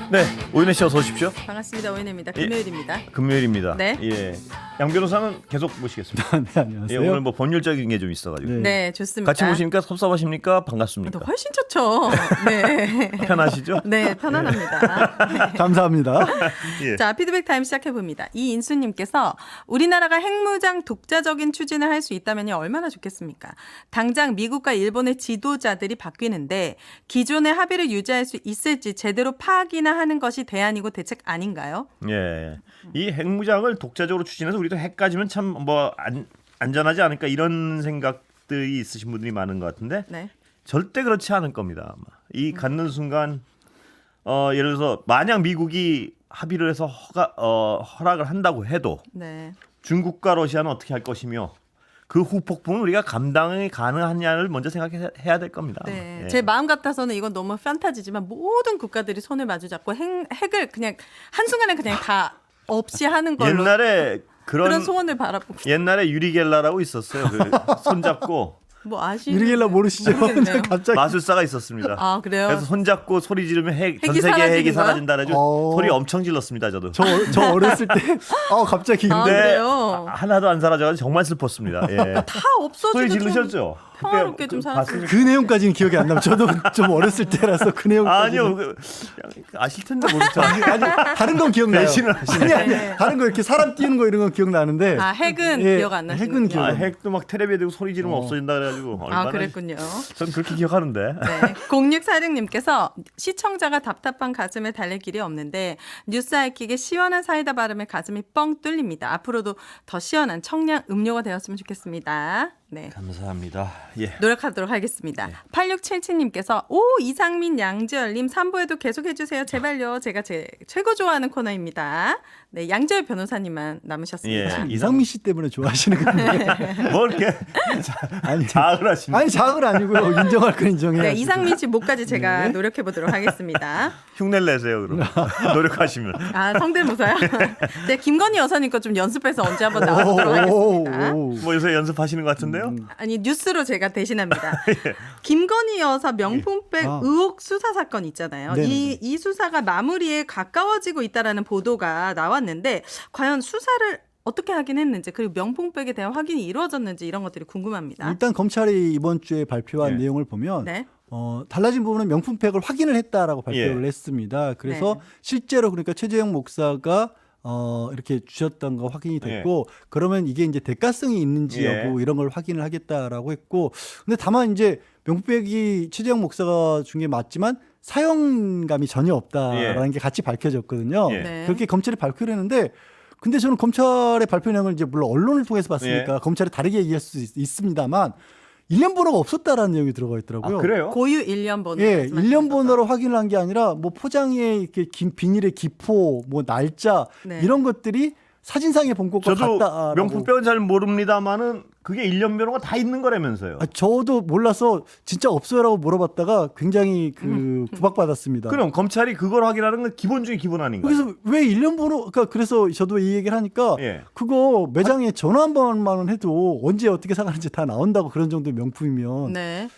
네, 오윤혜 씨 어서 오십시오. 반갑습니다. 오인혜입니다. 금요일입니다. 금요일입니다. 네. 예, 양 변호사는 계속 모시겠습니다. 네, 안녕하세요. 예, 오늘 뭐 법률적인 게 좀 있어가지고 네. 네, 좋습니다. 같이 모시니까 섭섭하십니까? 반갑습니까? 훨씬 좋죠. 네. 편하시죠? 네, 편안합니다. 감사합니다. 예. 자, 피드백 타임 시작해 봅니다. 이인수님께서 우리나라가 핵무장 독자적인 추진을 할 수 있다면 얼마나 좋겠습니까? 당장 미국과 일본의 지도자들이 바뀌는데 기존의 합의를 유지할 수 있을지 제대로 파악이나 하는 것이 대안이고 대책 아닌가요? 예, 이 핵무장을 독자적으로 추진해서 우리도 핵 가지면 참 뭐 안전하지 않을까 이런 생각들이 있으신 분들이 많은 것 같은데 네. 절대 그렇지 않을 겁니다. 아마. 이 갖는 순간 예를 들어서 만약 미국이 합의를 해서 허락을 한다고 해도 네. 중국과 러시아는 어떻게 할 것이며 그 후폭풍은 우리가 감당이 가능하냐를 먼저 생각해야 될 겁니다. 네. 예. 제 마음 같아서는 이건 너무 판타지지만 모든 국가들이 손을 마주잡고 핵을 그냥 한순간에 그냥 다 없이 하는 걸로 옛날에 그런 소원을 바라보고 옛날에 유리겔라라고 있었어요. 그 손잡고 뭐 아시는 유리겔라 모르시죠? 모르겠네요. 갑자기 마술사가 있었습니다. 아, 그래요? 그래서 손잡고 소리 지르면 전 핵이 세계 사라지는 핵이 거야? 사라진다 그래가지고 어. 소리 엄청 질렀습니다. 저도. 저 어렸을 때 갑자기 아, 근데 그래요? 하나도 안 사라져가지고 정말 슬펐습니다. 예. 다 소리 없어지고 좀 지르셨죠? 평화롭게 좀 살았으면 봤으니까. 그 내용까지는 기억이 안 나요. 저도 좀 어렸을 때라서 그 내용까지 아니요, 아실 텐데 모르죠. 아니 다른 건 기억나요. 배신을 하시네. 아니 네. 다른 거 이렇게 사람 뛰는 거 이런 건 기억나는데 아, 핵은 예, 기억 안 나시는 핵은 기억 아, 안 나요. 핵도 막 텔레비에 대고 소리 지르면 없어진다 그래가지고 얼마나. 아, 그랬군요. 전 그렇게 기억하는데. 네. 0646님께서 시청자가 답답한 가슴을 달랠 길이 없는데 뉴스 알킥에 시원한 사이다 바르면 가슴이 뻥 뚫립니다. 앞으로도 더 시원한 청량 음료가 되었으면 좋겠습니다. 네. 감사합니다. 예. 노력하도록 하겠습니다. 8677님께서 오 이상민 양지열님 3부에도 계속 해주세요. 제발요. 제가 제 최고 좋아하는 코너입니다. 네, 양지열 변호사님만 남으셨습니다. 예. 이상민 씨 때문에 좋아하시는 건데 뭐 이렇게 아니 자학을 하시는. 아니 자학은 아니고요. 인정할 건 인정해요. 네, 이상민 씨 목까지 제가 노력해 보도록 하겠습니다. 흉내를 내세요 그럼. 노력하시면. 아, 성대모사요? 네, 김건희 여사니까 좀 연습해서 언제 한번 나와보도록 하겠습니다. 뭐 요새 연습하시는 것 같은데요? 아니, 뉴스로 제가 대신합니다. 김건희 여사 명품백 아. 의혹 수사 사건 있잖아요. 네네네. 이 수사가 마무리에 가까워지고 있다라는 보도가 나왔는데 과연 수사를 어떻게 하긴 했는지 그리고 명품백에 대한 확인이 이루어졌는지 이런 것들이 궁금합니다. 일단 검찰이 이번 주에 발표한 네. 내용을 보면 네. 달라진 부분은 명품팩을 확인을 했다라고 발표를 예. 했습니다. 그래서 네. 실제로 그러니까 최재형 목사가 이렇게 주셨던 거 확인이 됐고 그러면 이게 이제 대가성이 있는지 예. 여부 이런 걸 확인을 하겠다라고 했고 근데 다만 이제 명품백이 최재형 목사가 준 게 맞지만 사용감이 전혀 없다라는 예. 게 같이 밝혀졌거든요. 예. 네. 그렇게 검찰이 발표를 했는데 근데 저는 검찰의 발표 내용을 이제 물론 언론을 통해서 봤으니까 예. 검찰이 다르게 얘기할 수 있습니다만 일련 번호가 없었다라는 내용이 들어가 있더라고요. 아, 그래요? 고유 1년 번호. 예, 말씀하시는 일련 거죠? 번호로 확인을 한 게 아니라 뭐 포장에 이렇게 비닐의 기포, 뭐 날짜 네. 이런 것들이 사진상에 본 것과 저도 같다라고. 명품백은 잘 모릅니다만은 그게 1년 변호가 다 있는 거라면서요. 저도 몰라서 진짜 없어요라고 물어봤다가 굉장히 구박받았습니다. 그럼 검찰이 그걸 확인하는 건 기본 중에 기본 아닌가요? 그래서 왜 일련 번호? 그래서 저도 이 얘기를 하니까 예. 그거 매장에 전화 한 번만 해도 언제 어떻게 사가는지 다 나온다고 그런 정도의 명품이면 네.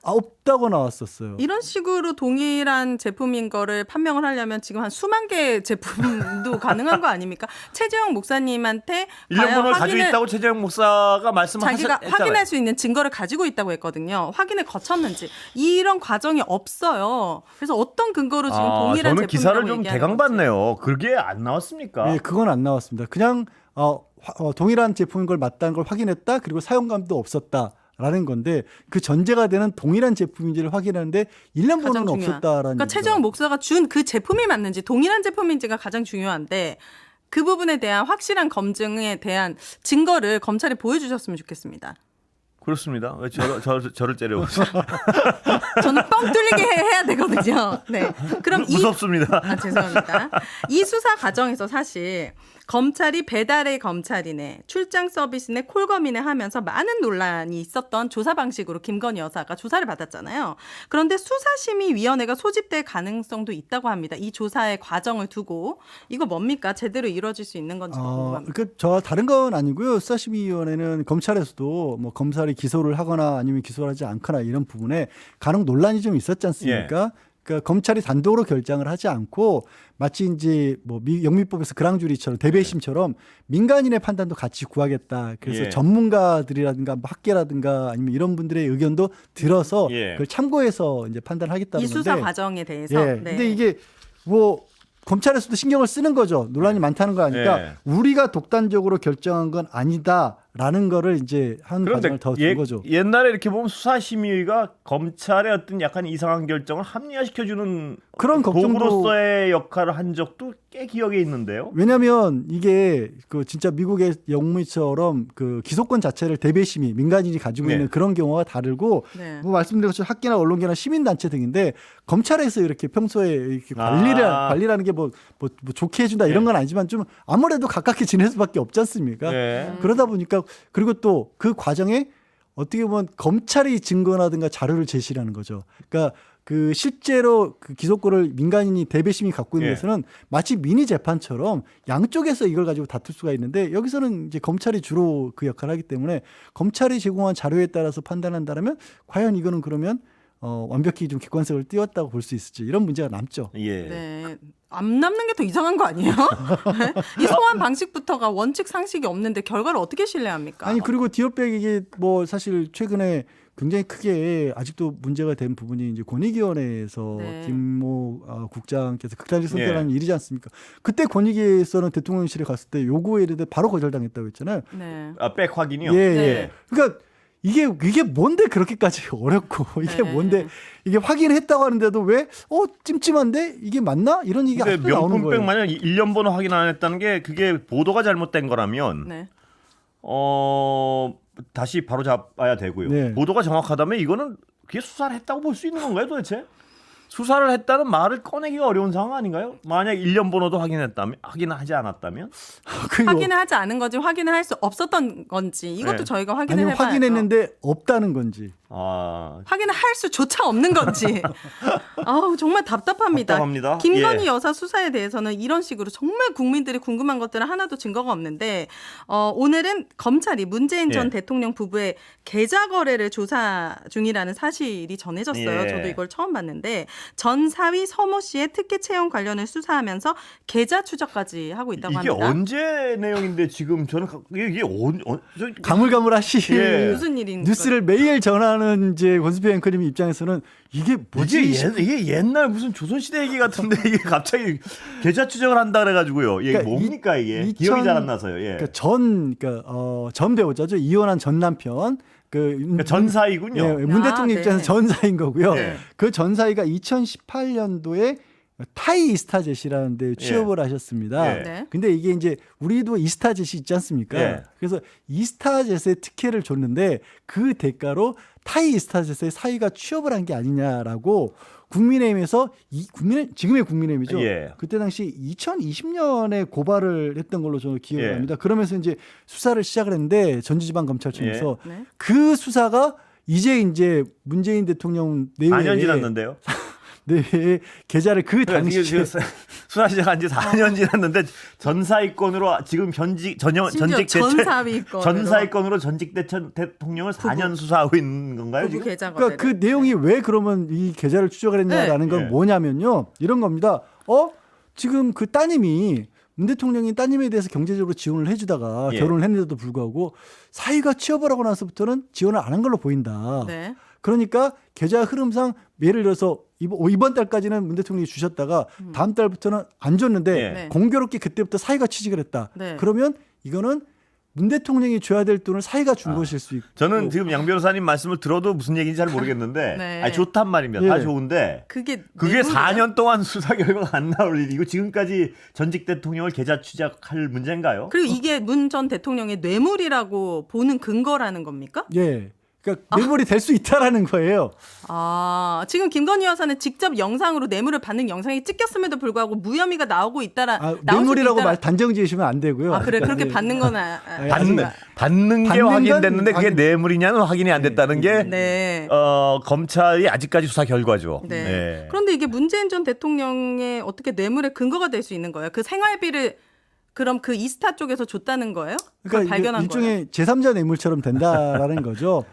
없다고 나왔었어요. 이런 식으로 동일한 제품인 거를 판명을 하려면 지금 한 수만 개 제품도 가능한 거 아닙니까? 최재형 목사님한테 1년 과연 번호를 가지고 있다고 최재형 목사가 자기가 말씀하셨잖아요. 확인할 수 있는 증거를 가지고 있다고 했거든요. 확인을 거쳤는지 이런 과정이 없어요. 그래서 어떤 근거로 지금 동일한 저는 제품이라고 기사를 좀 얘기하는 대강받네요. 그게 안 나왔습니까? 네, 그건 안 나왔습니다. 그냥 동일한 제품인 걸 맞다는 걸 확인했다. 그리고 사용감도 없었다. 라는 건데 그 전제가 되는 동일한 제품인지를 확인하는데 1년 가장 번호는 중요한. 없었다라는 그러니까 얘기가 최재형 목사가 준 그 제품이 맞는지 동일한 제품인지가 가장 중요한데 그 부분에 대한 확실한 검증에 대한 증거를 검찰에 보여주셨으면 좋겠습니다. 그렇습니다. 왜 저를 째려보세요? 저는 뻥 뚫리게 해야 되거든요. 네. 그럼 무섭습니다. 죄송합니다. 이 수사 과정에서 사실 검찰이 배달의 검찰이네, 출장 서비스네, 콜검이네 하면서 많은 논란이 있었던 조사 방식으로 김건희 여사가 조사를 받았잖아요. 그런데 수사심의위원회가 소집될 가능성도 있다고 합니다. 이 조사의 과정을 두고 이거 뭡니까? 제대로 이루어질 수 있는 건지 궁금합니다. 저 다른 건 아니고요. 수사심의위원회는 검찰에서도 뭐 검찰이 기소를 하거나 아니면 기소를 하지 않거나 이런 부분에 간혹 논란이 좀 있었지 않습니까? 그러니까 검찰이 단독으로 결정을 하지 않고 마치 이제 뭐 영미법에서 그랑주리처럼 대배심처럼 민간인의 판단도 같이 구하겠다. 그래서 예. 전문가들이라든가 뭐 학계라든가 아니면 이런 분들의 의견도 들어서 예. 그걸 참고해서 이제 판단하겠다는 이 수사 건데. 과정에 대해서. 예. 네. 근데 이게 뭐 검찰에서도 신경을 쓰는 거죠. 논란이 많다는 거 아니까 예. 우리가 독단적으로 결정한 건 아니다라는 거를 이제 한 과정을 더 준 거죠. 옛날에 이렇게 보면 수사심의위가 검찰의 어떤 약간 이상한 결정을 합리화시켜주는 그런 걱정도 도구로서의 역할을 한 적도 꽤 기억에 있는데요. 왜냐하면 이게 그 진짜 미국의 영미처럼 그 기소권 자체를 대배심이 민간인이 가지고 네. 있는 그런 경우가 다르고 네. 뭐 말씀드린 것처럼 학계나 언론계나 시민단체 등인데 검찰에서 이렇게 평소에 이렇게 관리라는 게 뭐 좋게 해준다 이런 건 아니지만 좀 아무래도 가깝게 지낼 수밖에 없지 않습니까? 네. 그러다 보니까 그리고 또 그 과정에 어떻게 보면 검찰이 증거라든가 자료를 제시하는 거죠. 그러니까 그 실제로 그 기소권을 민간인이 대배심이 갖고 있는 예. 데서는 마치 미니 재판처럼 양쪽에서 이걸 가지고 다툴 수가 있는데 여기서는 이제 검찰이 주로 그 역할을 하기 때문에 검찰이 제공한 자료에 따라서 판단한다면 과연 이거는 그러면 완벽히 좀 객관성을 띄웠다고 볼 수 있을지 이런 문제가 남죠. 예. 네. 안 남는 게 더 이상한 거 아니에요? 이 소환 방식부터가 원칙 상식이 없는데 결과를 어떻게 신뢰합니까? 아니 그리고 디오백 이게 뭐 사실 최근에 굉장히 크게 아직도 문제가 된 부분이 이제 권익위원회에서 네. 김모 국장께서 극단적 예. 선택하는 일이지 않습니까? 그때 권익위에서는 대통령실에 갔을 때 요구에 이르되 바로 거절당했다고 했잖아요. 네. 백 확인이요. 예, 예. 네. 그러니까 이게 뭔데 그렇게까지 어렵고 이게 네. 뭔데 이게 확인했다고 하는데도 왜 찜찜한데 이게 맞나 이런 얘기가 근데 아직도 나오는 명품백 거예요. 만약 1년 번호 확인 안 했다는 게 그게 보도가 잘못된 거라면 네. 다시 바로 잡아야 되고요. 네. 보도가 정확하다면 이거는 그게 수사를 했다고 볼 수 있는 건가요, 도대체? 수사를 했다는 말을 꺼내기가 어려운 상황 아닌가요? 만약 1년 번호도 확인하지 않았다면? 그리고 확인을 하지 않은 건지 확인을 할 수 없었던 건지 이것도 네. 저희가 확인을 아니면 해봐야죠. 확인했는데 없다는 건지. 확인을 할 수조차 없는 건지. 아우 정말 답답합니다. 답답합니다. 김건희 예. 여사 수사에 대해서는 이런 식으로 정말 국민들이 궁금한 것들은 하나도 증거가 없는데 오늘은 검찰이 문재인 전 예. 대통령 부부의 계좌 거래를 조사 중이라는 사실이 전해졌어요. 예. 저도 이걸 처음 봤는데 전 사위 서모 씨의 특혜 채용 관련을 수사하면서 계좌 추적까지 하고 있다고 이게 합니다. 언제 내용인데 지금 저는 이게 가물가물하실 예. 무슨 일인 뉴스를 매일 전하는 이제 권수표 앵커님 입장에서는 이게 뭐지? 이게 옛날 무슨 조선시대 얘기 같은데 이게 갑자기 계좌 추적을 한다 그래가지고요. 이게 그러니까 뭡니까 이게 2000 기억이 잘 안 나서요. 예. 전 배우자죠. 이혼한 전 남편. 그러니까 전사이군요. 예, 문 대통령 네. 입장에서 전사인 거고요. 네. 그 전사이가 2018년도에 타이 이스타젯이라는 데 취업을 하셨습니다. 예. 네. 근데 이게 이제 우리도 이스타젯이 있지 않습니까? 예. 그래서 이스타젯의 특혜를 줬는데 그 대가로 타이 이스타젯의 사위가 취업을 한 게 아니냐라고 국민의힘에서 지금의 국민의힘이죠. 예. 그때 당시 2020년에 고발을 했던 걸로 저는 기억을 예. 합니다. 그러면서 이제 수사를 시작을 했는데 전주지방검찰청에서 네. 그 수사가 이제 문재인 대통령 내외에 4년 지났는데요. 네, 계좌를 그 당시에 수사 시작한 지 4년 지났는데 전사위권으로 지금 전직 전사위권 전사위권으로 전직 대통령을 4년 수사하고 있는 건가요 부부 지금? 계좌 거래. 그러니까 그 내용이 왜 그러면 이 계좌를 추적을 했냐라는 네. 건 네. 뭐냐면요. 이런 겁니다. 지금 그 따님이 문 대통령이 따님에 대해서 경제적으로 지원을 해주다가 예. 결혼을 했는데도 불구하고 사위가 취업을 하고 나서부터는 지원을 안 한 걸로 보인다. 네. 그러니까 계좌 흐름상 예를 들어서 이번 달까지는 문 대통령이 주셨다가 다음 달부터는 안 줬는데 네. 공교롭게 그때부터 사위가 취직을 했다. 네. 그러면 이거는 문 대통령이 줘야 될 돈을 사위가 준 것일 수 있고. 저는 지금 양 변호사님 말씀을 들어도 무슨 얘기인지 잘 모르겠는데 네. 아니, 좋단 말입니다. 예. 다 좋은데 그게 4년 동안 수사 결과가 안 나올 일이고 지금까지 전직 대통령을 계좌 추적할 문제인가요? 그리고 이게 문 전 대통령의 뇌물이라고 보는 근거라는 겁니까? 예. 그러니까 뇌물이 될 수 있다라는 거예요. 지금 김건희 여사는 직접 영상으로 뇌물을 받는 영상이 찍혔음에도 불구하고 무혐의가 나오고 있다라. 뇌물이라고 단정 지으시면 안 되고요. 그래 그렇게 받는 건 받는 게 받는 확인됐는데 건 그게 뇌물이냐는 확인이 안 됐다는 게 네. 검찰이 아직까지 수사 결과죠. 네. 네. 그런데 이게 문재인 전 대통령의 어떻게 뇌물의 근거가 될 수 있는 거예요? 그 생활비를 그럼 그 이스타 쪽에서 줬다는 거예요? 그걸 그러니까 발견한 일종의 제3자 뇌물처럼 된다라는 거죠.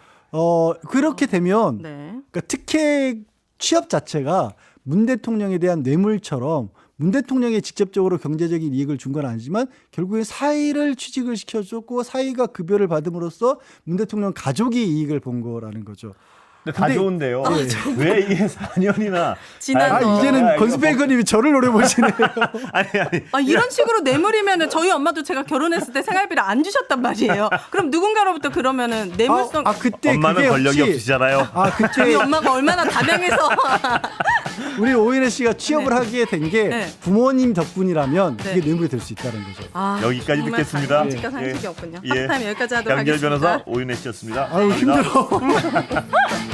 그렇게 되면 네. 그러니까 특혜 취업 자체가 문 대통령에 대한 뇌물처럼 문 대통령이 직접적으로 경제적인 이익을 준 건 아니지만 결국에 사위를 취직을 시켜줬고 사위가 급여를 받음으로써 문 대통령 가족이 이익을 본 거라는 거죠. 근데 다 근데- 좋은데요. 왜 이게 4년이나 지난 거. 이제는 건스페이커님이 저를 노려보시네요. 아니 아, 이런 식으로 뇌물이면은 저희 엄마도 제가 결혼했을 때 생활비를 안 주셨단 말이에요. 그럼 누군가로부터 그러면은 뇌물성 그때 엄마는 그게 권력이 혹시- 없으시잖아요. 그때 저희 엄마가 얼마나 다명해서 우리 오인혜 씨가 취업을 네. 하게 된 게 네. 부모님 덕분이라면 네. 이게 뇌물이 될 수 있다는 거죠. 아, 여기까지 정말 듣겠습니다. 상식과 예. 상식이 없군요. 예. 하프타임 여기까지 하도록 양결 하겠습니다. 변호사 오윤혜 씨였습니다. 아유 감사합니다. 힘들어.